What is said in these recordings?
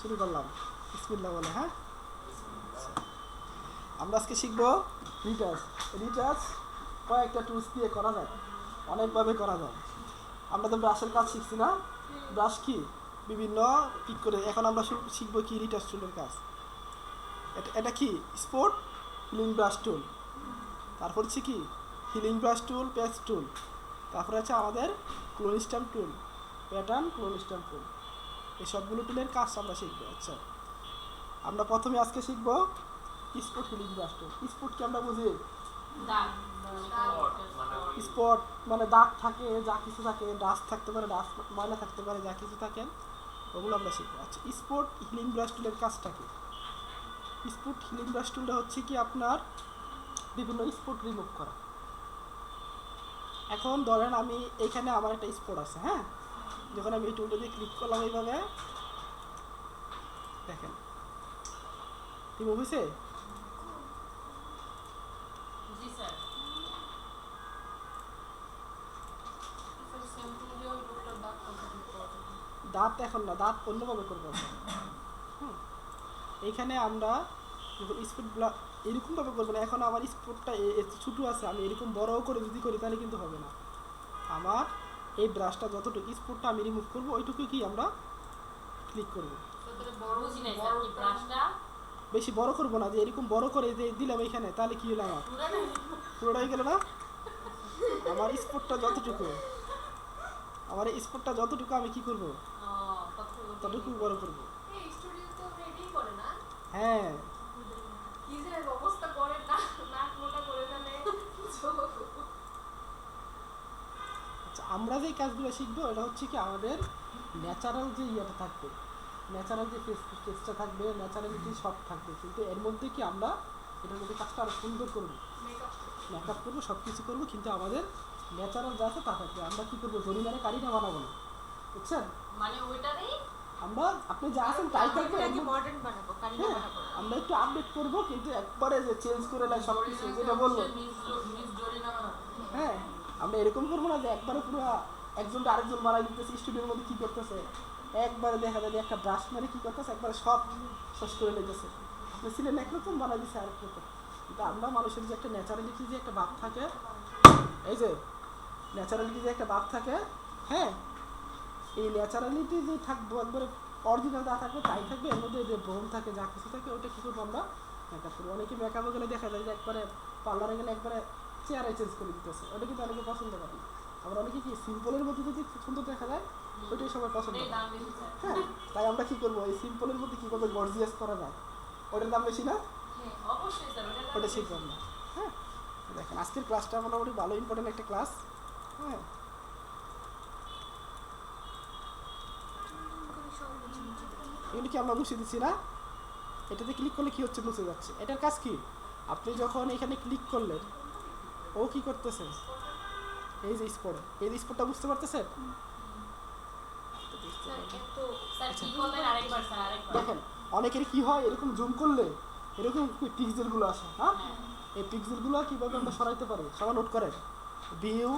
শুরু করলাম বিসমিল্লাহ বলে। হ্যাঁ, আমরা আজকে শিখব রিটাচ। রিটাচ কয়েকটা টুলস দিয়ে করা যায়, অনেকভাবে করা যায়। আমরা তো ব্রাশের কাজ শিখছি না, ব্রাশ কি বিভিন্ন পিক করে। এখন আমরা শিখবো কি রিটাচ টুলের কাজ। এটা কি স্পট হিলিং ব্রাশ টুল, তারপর হচ্ছে কি হিলিং ব্রাশ টুল, প্যাচ টুল, তারপরে আছে আমাদের ক্লোন স্ট্যাম্প টুল, প্যাটার্ন ক্লোন স্ট্যাম্প টুল। এই সবগুলো টুলের কাজ আমরা শিখবো। আচ্ছা, আমরা প্রথমে আজকে শিখবো স্পট হিলিং ব্রাশ টুল। স্পট কি আমরা বুঝি? স্পট মানে দাগ থাকে, যা কিছু থাকে, ডাস্ট থাকতে পারে, ডাস্ট ময়লা থাকতে পারে, যা কিছু থাকে ওগুলো আমরা শিখবো। আচ্ছা, স্পট হিলিং ব্রাশ টুলের কাজটা কি? স্পট হিলিং ব্রাশ টুলটা হচ্ছে কি আপনার বিভিন্ন স্পট রিমুভ করা। এখন ধরেন আমি এখানে আমার একটা স্পট আছে, হ্যাঁ, যখন আমি এই টুলটা দিয়ে ক্লিক করলাম এইভাবে দেখেন রিমুভ হয়েছে। দাঁত এখন না, দাঁত অন্যভাবে করবো। এইখানে আমরা স্পট এরকমভাবে করবো না। এখন আমার স্পটটা ছোটো আছে, আমি এরকম বড়ও করে যদি করি তাহলে কিন্তু হবে না। আমার এই ব্রাশটা যতটুকু স্পটটা আমি রিমুভ করবো ওইটুকু কি আমরা ক্লিক করবো। বেশি বড় করবো না, যে এরকম বড় করে দিলাম এখানে, তাহলে কি হলো আমার পুরোটাই গেল না। আমার স্পটটা যতটুকু, আমার এই স্পটটা যতটুকু আমি কি করবো ততটুকু বড় করবো। হ্যাঁ, আচ্ছা, আমরা যে কাজগুলো শিখবো এটা হচ্ছে কি আমাদের ন্যাচারাল যে ইয়েটা থাকবে, ন্যাচারাল যে ফেসটা থাকবে, ন্যাচারালিটি সব থাকবে, কিন্তু এর মধ্যে কি আমরা এটার মধ্যে কাজটা আরো সুন্দর করবো, মেকআপ করবো, সব কিছু করবো, কিন্তু আমাদের ন্যাচারাল যা আছে তা থাকবে। আমরা কি করবো, জরিমারে কারিনা বানাবো না, বুঝছেন? মানে ওইটারই আমরা আপনি যা আছেন তাই থাকবে, মডার্ন বানাবো, কারিনা বানাবো। আমরা একটু আপডেট করবো, কিন্তু একবারে যে চেঞ্জ করে না সব কিছু, যেটা বললো হ্যাঁ, আমরা এরকম করবো না যে একবারে পুরো একজনটা আরেকজন মারা দিতেছে, স্টুডিওর মধ্যে কি করতেছে, একবারে দেখা যায় একটা ব্রাশ মেরে কি করতেছে, একবারে সব শেষ করে লেগেছে। আপনি ছিলেন একরকম, বানাই দিচ্ছে আরেক রকম। কিন্তু আমরা মানুষের যে একটা ন্যাচারালিটি যে একটা ভাব থাকে, এই যে ন্যাচারালিটি যে একটা ভাব থাকে, হ্যাঁ, এই ন্যাচারালিটি যে থাকবো একবারে অরিজিনাল যা থাকবে তাই থাকবে। এর মধ্যে যে ব্রণ থাকে, যা কিছু থাকে, ওটা কী করবো আমরা মেকআপ করবো। অনেকে মেকআপে গেলে দেখা যায় যে একবারে পার্লারে গেলে একবারে চেয়ারে চেঞ্জ করে দিতেছে, ওটা কিন্তু অনেকে পছন্দ করে না। আমরা অনেকে কি সিম্পলের মধ্যে যদি সুন্দর দেখা যায় ওইটাই সবাই পছন্দ করে। হ্যাঁ, তাই আমরা কি করবো, এই সিম্পলের মধ্যে কীভাবে গর্জিয়াস করা যায়, ওটার দাম বেশি না, ওটা শিখবো আমরা। হ্যাঁ, দেখেন আজকের ক্লাসটা মোটামুটি ভালো ইম্পর্টেন্ট একটা ক্লাস। হ্যাঁ, এগুলো কি আমরা মুছে দিচ্ছি না, এটাতে ক্লিক করলে কি হচ্ছে, মুছে যাচ্ছে। এটার কাজ কি, আপনি যখন এখানে ক্লিক করলেন ও কি করতেছে, এই যে স্পট, এই যে স্পটটা বুঝতে পারতেছেন? দেখেন অনেকের কি হয়, এরকম জুম করলে এরকম পিক্সেলগুলো আসে। হ্যাঁ, এই পিক্সেলগুলো কীভাবে আমরা সরাইতে পারি, সবাই নোট করেন। ভিউ,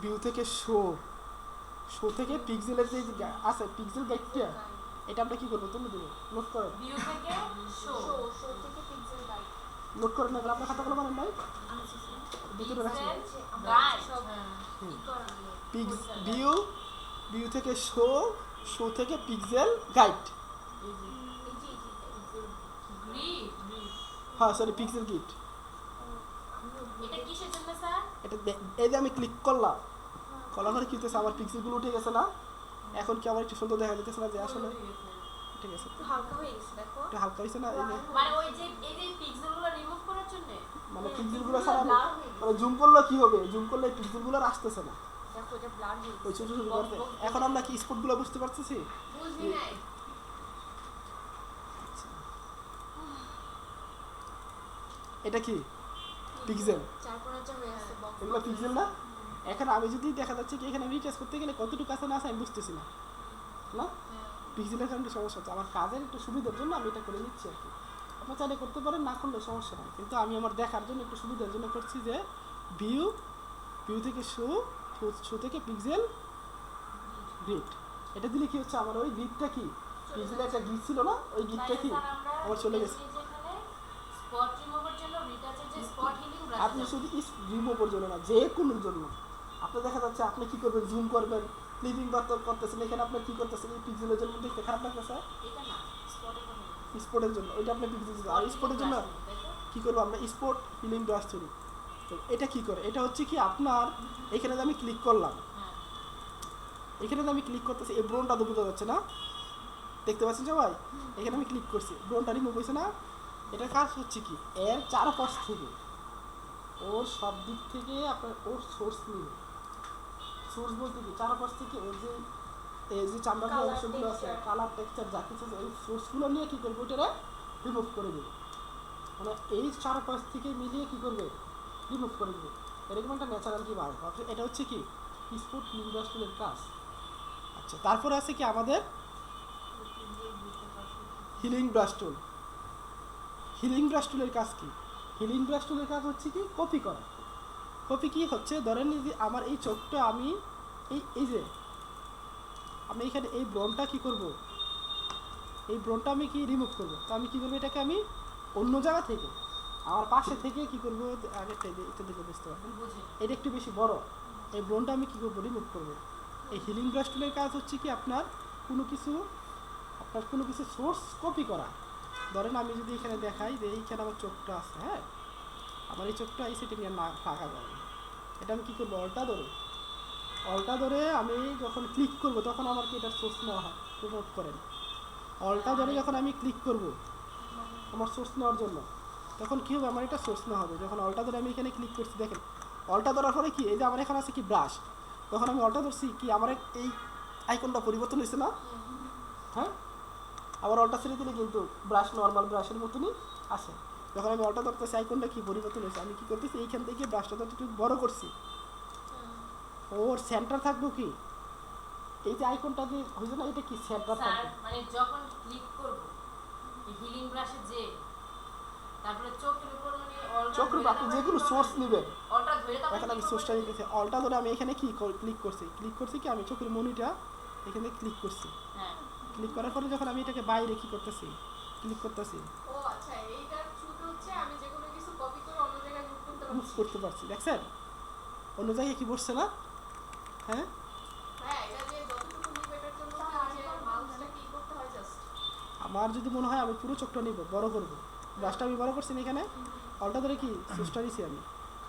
ভিউ থেকে শো, শো থেকে পিক্সেলের যে আছে পিক্সেল গাইডটা, এটা আমরা কি করবো, তুলে দেবো। নোট করেন, ভিউ থেকে শো, শো থেকে পিক্সেল গাইড। নোট করেন না, আপনার খাতাগুলো বানান নাই ভিতরে রাখছি। ভিউ, ভিউ থেকে শো, শো থেকে পিক্সেল গাইড, হ্যাঁ সরি পিক্সেল গিট। এটা কিসের জন্য স্যার? এটা এই যে আমি ক্লিক করলাম, করার পরে কি হইতেছে, আমার পিক্সেলগুলো উঠে গেছে না। এখন কি আমার একটু সুন্দর দেখা যাচ্ছে না, যে আসলে ঠিক আছে, একটু হালকা হয়ে গেছে, দেখো একটু হালকা হইছে না। এই যে মানে ওই যে এই যে পিক্সেলগুলো রিমুভ করার জন্য, মানে পিক্সেলগুলো ছাড়া মানে জুম করলে কি হবে, জুম করলে পিক্সেলগুলো আর আসতেছে না, দেখো এটা ব্লার হয়ে গেছে, ওই ছোট ছোট করতে। এখন আমরা কি স্পটগুলো বুঝতে পারতেছি? বুঝি নাই। এটা কি পিক্সেল, এগুলো পিক্সেল না। এখন আমি যদি দেখা যাচ্ছে কি এখানে রিটাচ করতে গেলে কতটুকু আছে না আছে আমি বুঝতেছি না, না পিক্সেলের কারণে সমস্যা হচ্ছে। আমার কাজের একটু সুবিধার জন্য আমি এটা করে নিচ্ছি আর কি। আপনার চাইলে করতে পারেন, না করলে সমস্যা নাই, কিন্তু আমি আমার দেখার জন্য একটু সুবিধার জন্য করছি যে ভিউ, ভিউ থেকে শো, শো থেকে পিক্সেল গ্রিড। এটা দিলে কি হচ্ছে, আমার ওই গ্রিডটা কি পিছনে একটা গিট ছিল না, ওই গিটটা কি আমার চলে গেছে। আপনি শুধু রিমুভের জন্য না, যে কোনোর জন্য আপনি দেখা যাচ্ছে আপনি কি করবেন, জুম করবেন, ক্লিপিং করতেছেন, এখানে আপনি কি করতেছেন, এই পিক্সেলের জন্য দেখতে খারাপ লাগতেছে, স্পটের জন্য ওইটা আপনি পিক্সেল। আর স্পটের জন্য কি করবো আমরা, স্পট হিলিং ব্রাশ তৈরি। তো এটা কি করে, এটা হচ্ছে কি আপনার এখানে যে আমি ক্লিক করলাম, এখানে যে আমি ক্লিক করতেছি, এই ব্রোনটা তো বোঝা যাচ্ছে না, দেখতে পাচ্ছেন সবাই, এখানে আমি ক্লিক করছি, ব্রোনটা রিমুভ হয়েছে না। এটার কাজ হচ্ছে কি, এর চারপাশ থেকে ওর সব দিক থেকে আপনার ওর সোর্স নিয়ে, সোর্স বলতে কি চারপাশ থেকে ওর যে এই যে চামড়ার অংশগুলো আছে, কালার টেক্সচার যা কিছু আছে, এই সোর্সগুলো নিয়ে কী করবো, এটা রিমুভ করে দেবে, মানে এই চারপাশ থেকে মিলিয়ে কী করবে, রিমুভ করে দেবে। এরকম একটা ন্যাচারাল কি বার, এটা হচ্ছে কি স্পট ইন্ডাস্ট্রিয়ালের কাজ। আচ্ছা, তারপরে আছে কি আমাদের healing brush tool. Healing brush টুলের কাজ কি, হিলিং ব্রাশ টুলের কাজ হচ্ছে কি কপি করা। কপি কি হচ্ছে, ধরেন যে আমার এই চোখটা আমি এই যে আমি এখানে এই ব্রনটা কি করব, এই ব্রনটা আমি কি রিমুভ করব, তো আমি কি করবো, এটাকে আমি অন্য জায়গা থেকে আমার পাশে থেকে কি করব, আগে এটা দেখে বুঝতে পারবেন, এটা একটু বেশি বড়, এই ব্রনটা আমি কি করব, রিমুভ করব। এই হিলিং ব্রাশ টুলের কাজ হচ্ছে কি আপনার কোনো কিছু সোর্স কপি করা। ধরেন আমি যদি এখানে দেখাই যে এইখানে আমার চোখটা আছে, হ্যাঁ আমার এই চোখটা এই সেটিংয়ে না থাকা যাবে, এটা আমি কী করবো, অলটা ধরে আমি যখন ক্লিক করব তখন আমার কি এটার সোর্স নেওয়া হয়, নোট করেন, অলটা ধরে যখন আমি ক্লিক করব আমার সোর্স নেওয়ার জন্য, তখন কী হবে, আমার এটা সোর্স নেওয়া হবে। যখন অলটা ধরে আমি এখানে ক্লিক করছি, দেখেন অলটা ধরার পরে কি, এই যে আমার এখানে আছে কি ব্রাশ, তখন আমি অলটা ধরছি কি আমার এই আইকনটা পরিবর্তন হয়েছে না, হ্যাঁ আবার অলটা ছেড়ে দিলে কিন্তু ব্রাশ নর্মাল ব্রাশের মতনই আসে। যখন আমি অলটা ধরতেছি আইকনটা কি পরিবর্তন হয়েছে, আমি কি করতেছি এইখান থেকে ব্রাশটা ধরতে একটু বড় করছি, ওর সেন্টার থাকবো কি এই যে আইকনটা যে হইছে না, এটা কি সেন্টার থাকবে, মানে যখন ক্লিক করব এই হিলিং ব্রাশে যে তারপরে চোখের উপর মানে চোখের উপর আপনি যে কোনো সোর্স নেবেন, অলটা ধরে তারপর এখন আমি সোর্সটা নিতেছি, অলটা ধরে আমি এখানে কি ক্লিক করছি কি আমি চোখের মনিটা এখানে ক্লিক করছি, হ্যাঁ ক্লিক করার পরে যখন আমি এটাকে বাইরে কি করতেছি, ক্লিক করতেছি, ও আচ্ছা, এইটার শুরু হচ্ছে আমি যে কোনো কিছু কপি করে অন্য জায়গায় মুভ করতে পারছি, দেখছেন অন্য জায়গায় কি বসছে না, হ্যাঁ হ্যাঁ, এটা যে যতটুকু নিব এটার জন্য যে মাউসটা কি করতে হয় জাস্ট, আমার যদি মনে হয় আমি পুরো চোখটা নিব, বড় করবো, ব্রাশটা আমি বড় করছি না এখানে, অলটা ধরে কি সুইচটা দিছি আমি,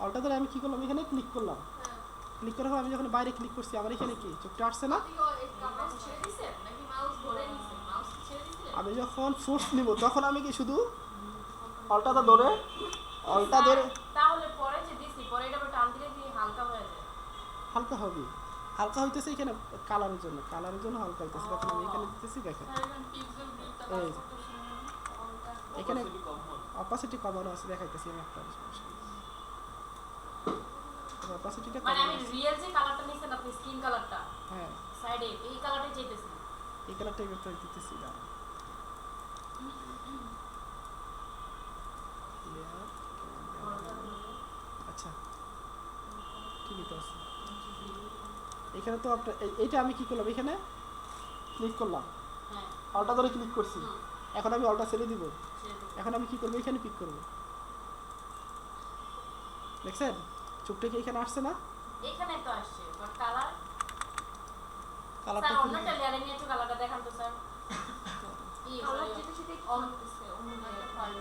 অলটা ধরে আমি কি করলাম, এখানে ক্লিক করলাম, ক্লিক করার পর আমি যখন বাইরে ক্লিক করছি আমার এখানে কি চোখটা আসছে না, আমি যখন সোর্স নিব তখন আমি কি শুধু অলটাটা ধরে তাহলে পরে যে দিছি পরে এটা টান দিলে কি হালকা হয়ে যায়, হালকা হবে, হালকা হইতেছে এখানে কালারের জন্য হালকা হইতেছে, দেখেন আমি এখানে দিতেছি, দেখেন এখানে অপাসিটি কমানো আছে, দেখাইতেছি আমি একটা অপাসিটিটা মানে আমি রিয়েল যে কালারটা নিছেন আপনি স্কিন কালারটা, হ্যাঁ সাইডে এই কালারটাই চাইতেছি, এই কালারটাই করতে দিতেছি না, আচ্ছা ঠিকই তো আছে, এখানে তো আপনার এইটা আমি কি করলাম, এখানে ক্লিক করলাম, হ্যাঁ অলটা ধরে ক্লিক করছি, এখন আমি অলটা ছেড়ে দিব, এখন আমি কি করবো, এখানে পিক করবো, দেখছেন চোখটা কি এখানে আসছে না, এখানে তো আসছে বাট কালারটা কালারটা অন্যটা লেয়ারে নিয়ে একটু কালারটা দেখান তো স্যার, কি কালার যেটা সেটা অন করতেছে অন্য জায়গায় ফাইল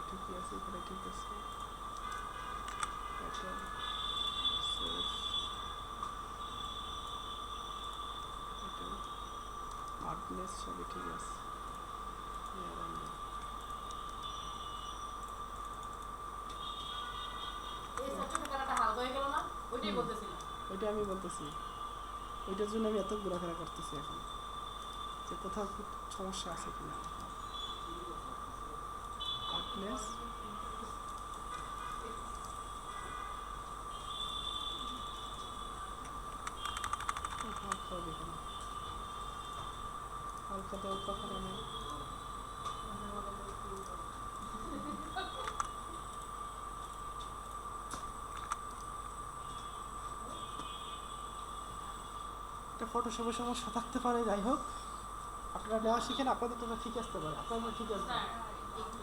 ঠিকই আছে, এখানে ঠিক আছে, আচ্ছা হার্ডনেস সবই ঠিক আছে, এই সবচেয়ে কালারটা হালকা হয়ে গেল না, ওইটাই বলতেছিলাম, ওইটা আমি বলতেছি, ওইটার জন্য আমি এত ঘোরাফেরা করতেছি এখন, যে কোথাও খুব সমস্যা আছে কিনা, হার্ডনেস হালকা হবে কেন, হালকা তো কখন আমি একটা ফটোশপের সমস্যা থাকতে পারে, যাই হোক আপনারা নেওয়া শিখেন, আপনাদের তো ঠিক আসতে পারে, আপনাদের ঠিক আসবে। স্যার একটু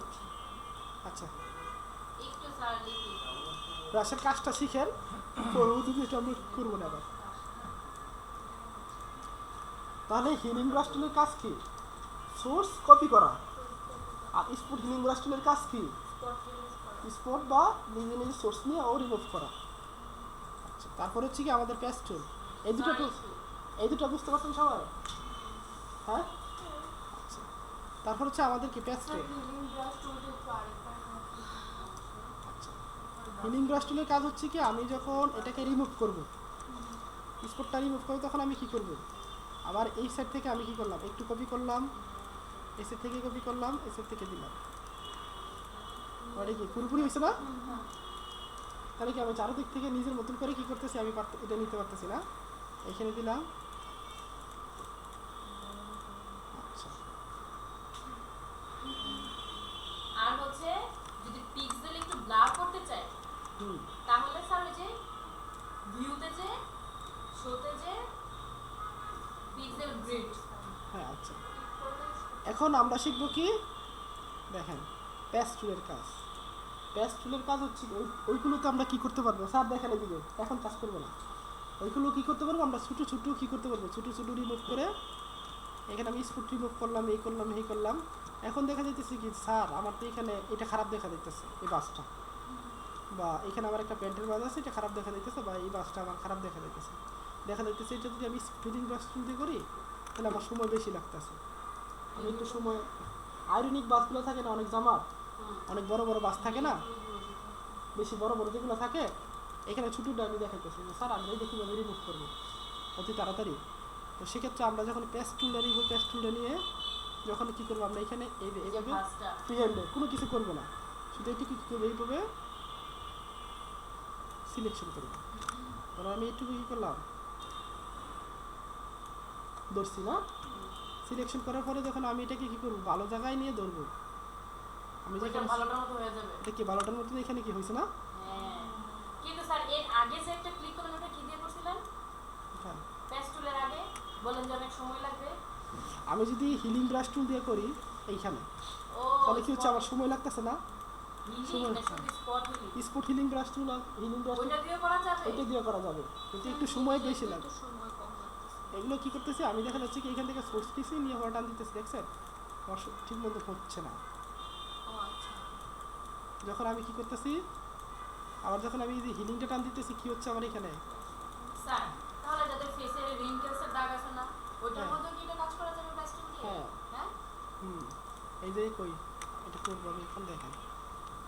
আচ্ছা, একটু স্যার লিখি। ব্রাশের কাজটা শিখেন, পরবর্তীতে এটা আমরা করবো না আবার। তাহলে হিলিং ব্রাশ টুলের কাজ কি? সোর্স কপি করা। আর স্পট হিলিং ব্রাশ টুলের কাজ কি? স্পট বা নিজে নিজে সোর্স নিয়ে ও রিমুভ করা। আচ্ছা, তারপর হচ্ছে কি আমাদের প্যাচ টুল। এই দুটো টুল, এই দুটো বুঝতে পারছেন সবাই? হ্যাঁ, আচ্ছা। তারপর হচ্ছে আমাদের কি প্যাচ টুল। আচ্ছা, হিলিং ব্রাশ টুলের কাজ হচ্ছে কি, আমি যখন এটাকে রিমুভ করব, স্পটটা রিমুভ করব, তখন আমি কি করব, আবার এই সাইড থেকে আমি কি করলাম, একটু কপি করলাম, এই সাইড থেকে কপি করলাম, এই সাইড থেকে দিলাম। কি পুরোপুরি হয়েছে না? তাহলে কি আমি চারদিক থেকে নিজের মতন করে কি করতেছি, আমি এটা নিতে পারতেছি না, এখানে দিলাম। আচ্ছা, আর হচ্ছে যদি পিক্সেল একটু ব্লার করতে চাই তাহলে স্যার ওই যে ভিউতে যে শোতে যে পিক্সেল গ্রিড। হ্যাঁ, আচ্ছা। এখন আমরা শিখবো কি, দেখেন প্যাচ টুলের কাজ। প্যাচ টুলের কাজ হচ্ছে ওইগুলোতে আমরা কি করতে পারবো, স্যার দেখেন এদিকে, এখন কাজ করবো না, ওইগুলো কি করতে পারবো আমরা, ছোটো ছোটো কি করতে পারবো, ছোটো ছোটো রিমুভ করে, এখানে আমি স্পট রিমুভ করলাম, এই করলাম, এই করলাম। এখন দেখা যাইতেছে কি, স্যার আমার তো এখানে এটা খারাপ দেখা যাইতেছে, এই বাসটা, বা এখানে আমার একটা প্যান্টের বাস আছে, এটা খারাপ দেখা যাইতেছে, বা এই বাসটা আমার খারাপ দেখা যাইতেছে, এটা যদি আমি ফিলিং ব্রাশ টুল দিয়ে করি তাহলে আমার সময় বেশি লাগতেছে। আমি একটু সময়, আয়রনিক বাসগুলো থাকে না, অনেক জামার, অনেক বড় বড় বাস থাকে না, বেশি বড় বড় যেগুলো থাকে, এখানে ছোটোটা আমি দেখাইতেছি যে স্যার আমরা এটা কীভাবে রিমুভ করবো অতি তাড়াতাড়ি। তো সেক্ষেত্রে আমরা যখন পেস্ট টুলটা নিব, পেস্ট টুলটা নিয়ে যখন কী করবো, আমরা এখানে এইভাবে ফ্রি হ্যান্ডে কোনো কিছু করবো না, শুধু এইটুকু কী করবো, এইভাবে সিলেকশন করবো। ধরো আমি এইটুকু কী করলাম, ধরছি না, সিলেকশন করার পরে যখন আমি এটাকে কী করবো, ভালো জায়গায় নিয়ে ধরবো, আমি যেখানে ভালোটার মতো হয়ে যাবে। এটা কি ভালোটার মতো এখানে কি হয়েছে না? হ্যাঁ, কিন্তু স্যার এর আগে যে একটা ক্লিক করলেন ওটা কি দিয়ে করছিলেন? হ্যাঁ, পেস্ট টুলের আগে বলেন যে অনেক সময় লাগবে। আমি যদি হিলিং ব্রাশ টুল দিয়ে করি এইখানে, ও তাহলে কি হচ্ছে, আমার সময় লাগতেছে না? হিলিং না শুধু spot healing. Spot healing brush tool, healing brush ওইটা দিয়ে করা যাবে। এটা দিয়ে করা যাবে, কিন্তু একটু সময় বেশি লাগে। এগুলো কি করতেছি, আমি দেখা যাচ্ছে কি এখান থেকে সোর্স পিসি নিয়ে হওয়া টান দিতেছি, দেখছেন আমার ঠিক মতো হচ্ছে না। যখন আমি কি করতেছি, আবার যখন আমি এই যে হিলিংটা টান দিতেছি, কি হচ্ছে আমার এখানে, স্যার তাহলে যাদের ফেসে রিঙ্কেলসের দাগ আছে না, ওইটার হ্যাঁ। মধ্যে কি এটা কাজ করা যাবে পেস্ট টুল দিয়ে? হ্যাঁ, হ্যাঁ, এই যে কই এটা করবো আমি এখন, দেখেন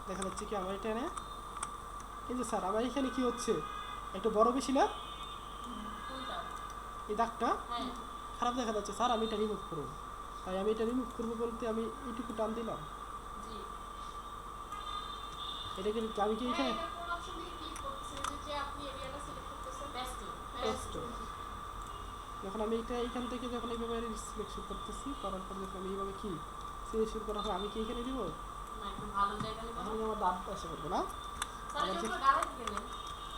দেখা যাচ্ছে কি আমার এখানে, এই যে স্যার আমার এখানে কি হচ্ছে, একটু বড় বেশি না, কোনটা? এই দাগটা হ্যাঁ, খারাপ দেখা যাচ্ছে, স্যার আমি এটা রিমুভ করবো, তাই আমি এটা রিমুভ করবো বলতে আমি এইটুকু টান দিলাম, জি। এটাকে আমি কি এখানে কোন অপশন দিয়ে ক্লিক করতেছেন যে আপনি এরিয়াটা সিলেক্ট করতেছেন? পেস্ট টুল। পেস্ট, যখন আমি এটা এইখান থেকে যখন এইভাবে সিলেকশন করতেছি, করার পর যখন আমি এইভাবে কি সিলেকশন করার পর আমি কি এখানে দিব, না একটু ভালো জায়গা নেবেন। এখন আমার দাঁত এসে করবো না, স্যার আমার এটা গালে থেকে নেন।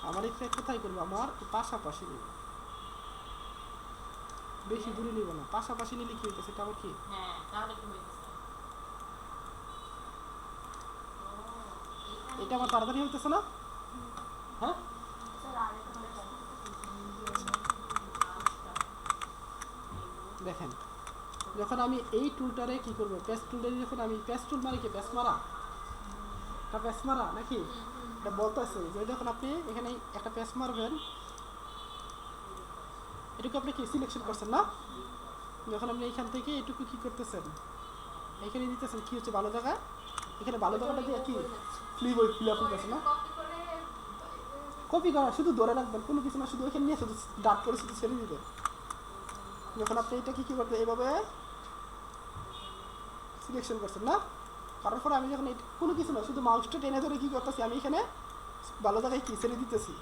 আমার এখানে কোথায় করবো, আমার পাশাপাশি নিব, বেশি দূরে নিব না, পাশাপাশি নিলে কি হইতেছে, এটা আমার কি, হ্যাঁ, তাহলে কি হইতেছে? এটা আমার তাড়াতাড়ি হইতেছে না? হ্যাঁ, দেখেন যখন আমি এই টুলটারে কি করবো, পেস্ট টুলটারে যখন আমি, পেস্ট টুল মানে কি, পেস্ট মারা, এটা পেস্ট মারা নাকি, এটা বলতেছে যে যখন আপনি এখানে একটা পেস্ট মারবেন, এটুকু আপনি কি সিলেকশন করছেন না, যখন আপনি এইখান থেকে এটুকু কি করতেছেন, এখানে দিতেছেন, কি হচ্ছে ভালো জায়গা, এখানে ভালো জায়গাটা দিয়ে কি ফিল আপ করতেছে না, কপি করে কপি করা শুধু ধরে রাখবেন, কোনো কিছু না, শুধু ওইখানে নিয়ে শুধু ডাট করে শুধু ছেড়ে দিবেন। যখন আপনি এটা কি করতে এইভাবে সিলেকশন করছেন না, করার পরে আমি যখন কোনো কিছু না, শুধু মাউসটা টেনে ধরে কি করতেছি, আমি এখানে ভালো জায়গায় কি ছেড়ে দিতেছি,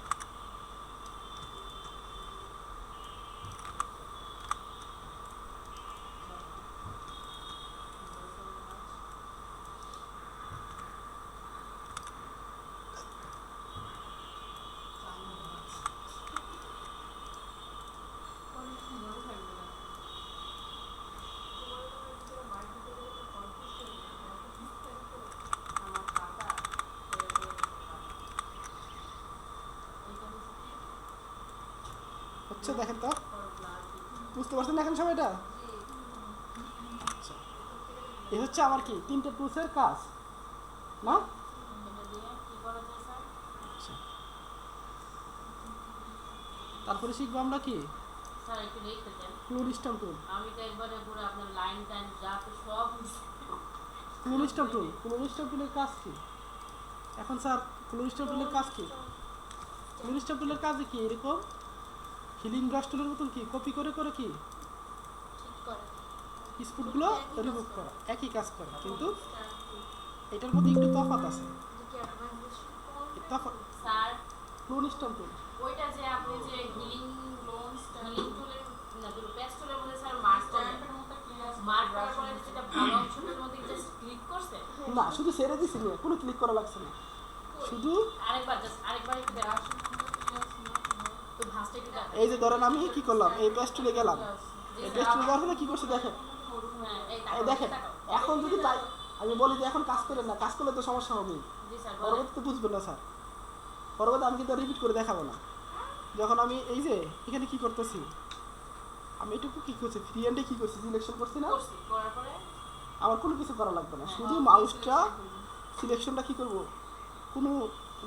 হচ্ছে দেখেন তো, বুঝতে পারছেন এখন সবাই এটা? আচ্ছা, এই হচ্ছে আমার কি 3টে টুলসের কাজ না? এটা দিয়ে কি করা যায় স্যার? আচ্ছা, তারপরে শিখবো আমরা কি স্যার একটু লিখতে দেন। ক্লোন স্ট্যাম্প টুল। আমি তো একবারে পুরো আপনার লাইন টাইন যা তো সব ক্লোন স্ট্যাম্প টুল, ক্লোন স্ট্যাম্প টুলের কাজ কি এখন স্যার? ক্লোন স্ট্যাম্প টুলের কাজ কি? ক্লোন স্ট্যাম্প টুলের কাজ কি এরকম হিলিং ব্রাশ টুলের মতন কি কপি করে করে কি ঠিক করে স্পুটগুলো রিমুভ করা, একই কাজ করে, কিন্তু এটার মধ্যে একটু তফাৎ আছে। কি অ্যাডভান্স তফাৎ স্যার ক্লোন স্ট্যাম্প টুল ওইটা যে আপনি যে হিলিং টুলের না দুটো পেস্ট টুলের মধ্যে স্যার মার্ক করেন, মার্ক করার পরে যেটা ভালো অংশটার মধ্যে জাস্ট ক্লিক করছে। না, শুধু ছেড়ে দিছি না, কোনো ক্লিক করা লাগছে না, শুধু আরেকবার একটু দেওয়া তো ভাঁজটা একটু দেখা। এই যে ধরেন আমি কি করলাম, এই পেস্ট টুলে গেলাম, এই পেস্ট টুলে যাওয়ার পরে কি করছে দেখেন, হ্যাঁ এই এই দেখেন। এখন যদি তাই আমি বলি যে এখন কাজ করেন না, কাজ করলে তো সমস্যা হবে, জি স্যার বলেন। পরবর্তীতে বুঝবেন না স্যার, পরবর্তী আমি কিন্তু রিপিট করে দেখাবো না। যখন আমি এই যে এখানে কি করতেছি, আমি এটুকু কি করছি, ফ্রি হ্যান্ডে কি করছি, সিলেকশন করছি না, করছি করার পরে আমার কোনো কিছু করা লাগবে না, শুধু মাউসটা সিলেকশনটা কি করব, কোনো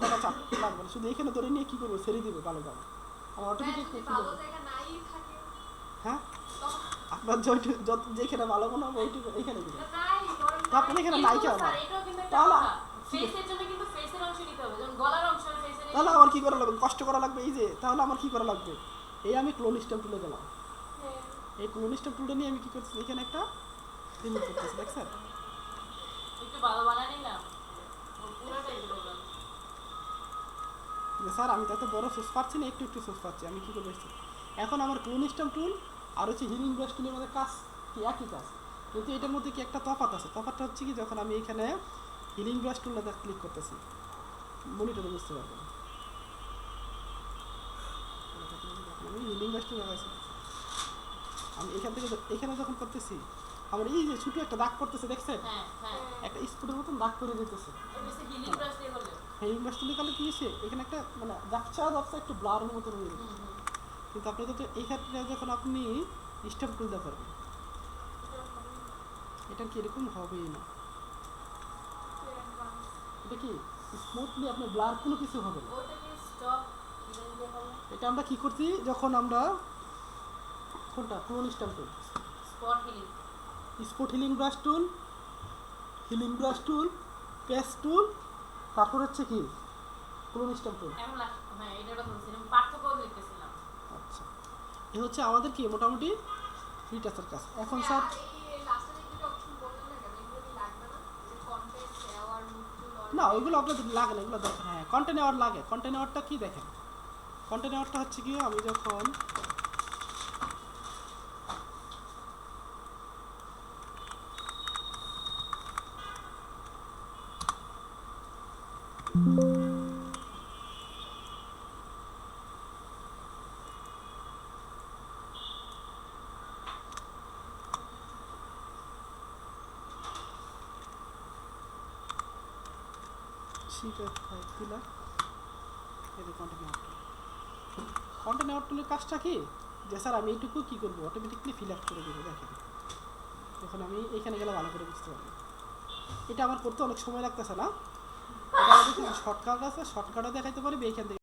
জায়গা চাপ লাগবে না, শুধু এখানে ধরে নিয়ে কি করবো, ছেড়ে দিব ভালো যাবে, আমার অটোমেটিক কি ভালো করবো। জায়গা নাই থাকে হ্যাঁ, তখন আপনার যত যেখানে ভালো মনে হবে ওইটুকু এইখানে দিবেন, নাই ধরেন তো আপনার এখানে নাই কেন না, এটাও কিন্তু একটা তাহলে কথা ফেসের জন্য কিন্তু ফেসের অংশ নিতে হবে, যেমন গলার অংশ ফেসের তাহলে আমার কি করা লাগবে, কষ্ট করা লাগবে, এই যে তাহলে আমার কি করা লাগবে, এই আমি ক্লোন স্ট্যাম্প তুলে গেলাম, এই ক্লোন স্ট্যাম্প টুলটা নিয়ে আমি কি করছি, এখানে একটা রিমুভ করতেছি, দেখছেন? একটু ভালো বানায় নিলাম পুরোটাই বললাম। যে স্যার আমি তো এত বড় সোর্স পাচ্ছি না, একটু একটু সোর্স পাচ্ছি, আমি কী করে এসেছি। এখন আমার ক্লোন স্ট্যাম্প টুল আর হচ্ছে হিলিং ব্রাশ টুলের মধ্যে কাজ কি একই কাজ, কিন্তু এটার মধ্যে কি একটা তফাৎ আছে। তফাৎটা হচ্ছে কি, যখন আমি এখানে হিলিং ব্রাশ টুলটা ক্লিক করতেছি, মনিটরে বুঝতে পারবেন, আমি হিলিং ব্রাশ টুল লাগাইছি, আমি এখান থেকে এখানে যখন করতেছি, আমার এই যে ছোটো একটা দাগ করতেছে, দেখছেন? হ্যাঁ হ্যাঁ একটা স্পুটের মতন দাগ করে দিতেছে। এটা হিলিং ব্রাশ দিয়ে করলে হিলিং ব্রাশ টুলে কালে কি হয়েছে, এখানে একটা মানে যাচ্ছা একটু ব্লারের মতন হয়ে গেছে, কিন্তু আপনি তো এই ক্ষেত্রে যখন আপনি স্টপ তুলতে পারবেন, এটা কি এরকম হবেই না, এটা কি স্মুথলি আপনার ব্লার কোনো কিছু হবে না। ওটা কি স্টপ হিলিং দিয়ে করলে এটা আমরা কি করছি, যখন আমরা কোনটা clone stamp tool, spot healing spot healing brush tool, healing brush tool, paste tool, তারপর হচ্ছে কি ক্লোন স্ট্যাম্প টুল। এখন হ্যাঁ এটার কথা বলছিলাম, পার্থক্য লিখতেছিলাম। আচ্ছা, এ হচ্ছে আমাদের কি মোটামুটি ফ্রি টাচের কাজ। এখন স্যার এই লাস্টে যে দুটো অপশন বললেন না কেন, এগুলো কি লাগবে না? যে কন্টেন্ট শেয়ার মুভ না, ওইগুলো আপনাদের লাগে না, এগুলো দেখেন। হ্যাঁ, কন্টেন্ট আওয়ার লাগে। কন্টেন্ট আওয়ারটা কি দেখেন, কন্টেন্ট আওয়ারটা হচ্ছে কি, আমি যখন দিলাম কন্টেন্ট আওয়ার টুলের কাজটা কি, যে স্যার আমি এইটুকু কী করবো, অটোমেটিকলি ফিল আপ করে দেবো। দেখেন, যখন আমি এইখানে গেলে ভালো করে বুঝতে পারবো, এটা আমার করতে অনেক সময় লাগতেছে না, এটা আমাদের শর্টকাট আছে, শর্টকাটও দেখাইতে পারবে, এইখান থেকে